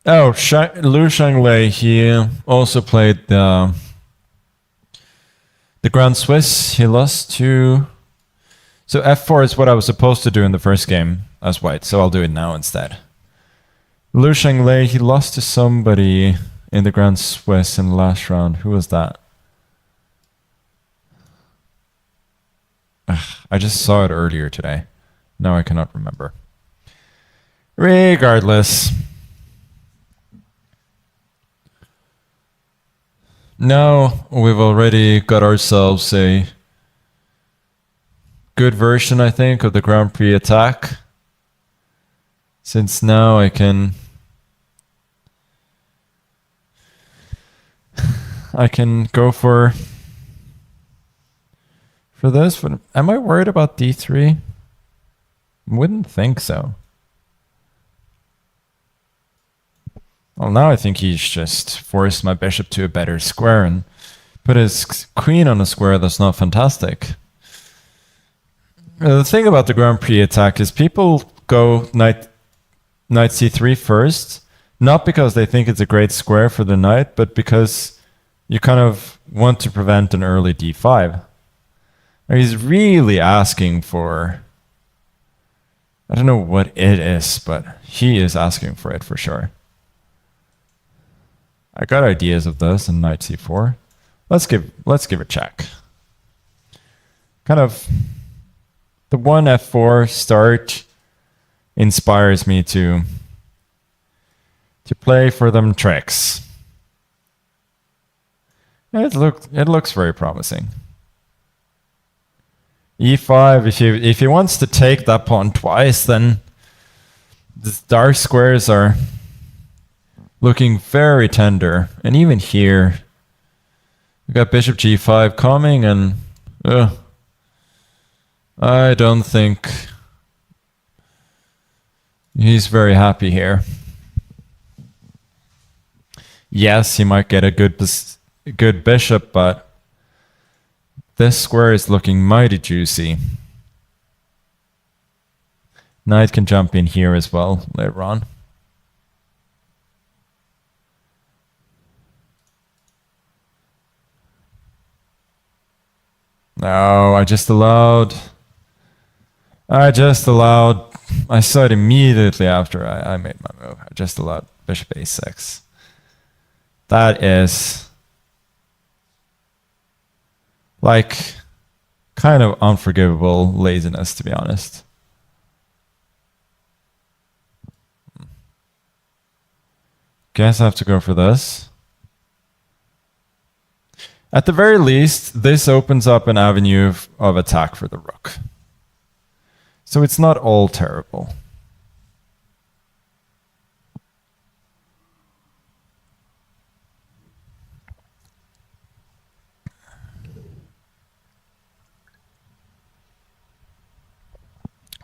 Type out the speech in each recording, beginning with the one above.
Oh, Lu Shanglei, he also played the Grand Swiss. He lost to... So f4 is what I was supposed to do in the first game as white, so I'll do it now instead. Lu Shanglei, he lost to somebody in the Grand Swiss in the last round. Who was that? Ugh, I just saw it earlier today. Now I cannot remember. Regardless. Now we've already got ourselves a good version, I think, of the Grand Prix Attack. Since now I can go for this. Am I worried about d3? Wouldn't think so. Well, now I think he's just forced my bishop to a better square and put his queen on a square that's not fantastic. The thing about the Grand Prix Attack is people go knight c3 first, not because they think it's a great square for the knight, but because you kind of want to prevent an early d5. Now he's really asking for... I don't know what it is, but he is asking for it for sure. I got ideas of this in knight c4. Let's give a check. Kind of the one f4 start inspires me to play for them tricks. It looks very promising. e5, if he wants to take that pawn twice, then the dark squares are looking very tender. And even here, we got bishop g5 coming, and I don't think he's very happy here. Yes, he might get a good bishop, but this square is looking mighty juicy. Knight can jump in here as well later on. No, I saw it immediately after I made my move. I just allowed bishop a6. That is like kind of unforgivable laziness, to be honest. Guess I have to go for this. At the very least, this opens up an avenue of attack for the rook. So it's not all terrible.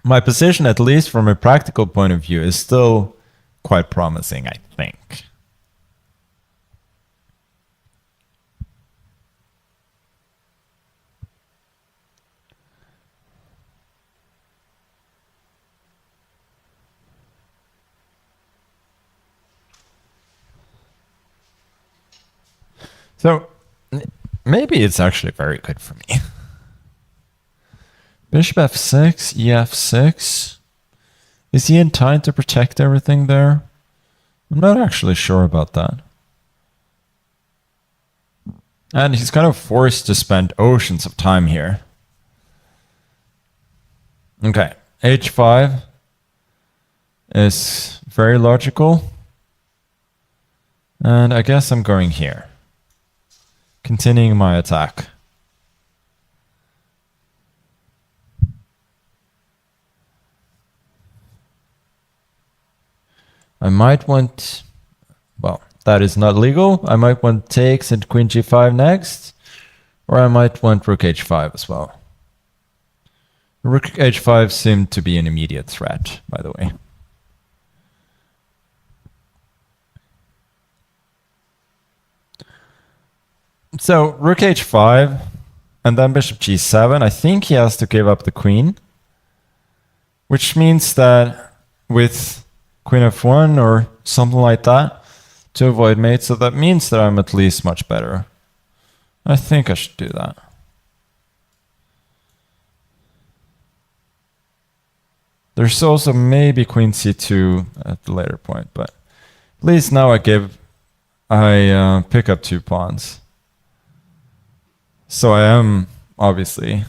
My position, at least from a practical point of view, is still quite promising, I think. So maybe it's actually very good for me. Bishop f6, ef6. Is he in time to protect everything there? I'm not actually sure about that. And he's kind of forced to spend oceans of time here. Okay, h5 is very logical. And I guess I'm going here. Continuing my attack. I might want, well, that is not legal. I might want takes and queen g5 next, or I might want rook h5 as well. Rook h5 seemed to be an immediate threat, by the way. So rook h5 and then bishop g7. I think he has to give up the queen, which means that with queen f1 or something like that to avoid mate. So that means that I'm at least much better. I think I should do that. There's also maybe queen c2 at the later point, but at least now I pick up 2 pawns. So I am obviously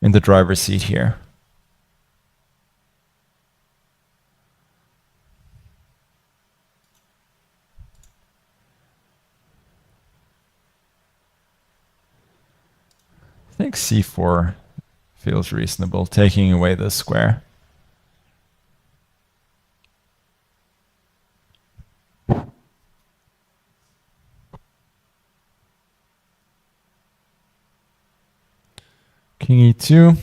in the driver's seat here. I think c4 feels reasonable, taking away this square. King e2.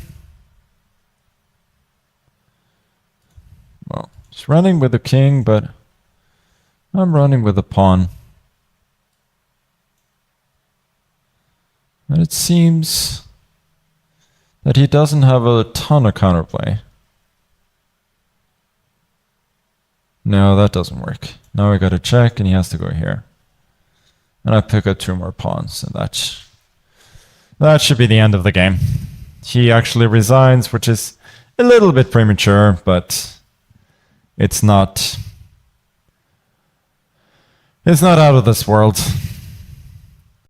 Well, it's running with the king, but I'm running with the pawn. And it seems that he doesn't have a ton of counterplay. No, that doesn't work. Now I got to check, and he has to go here. And I pick up 2 more pawns, and that should be the end of the game. He actually resigns, which is a little bit premature, but it's not out of this world.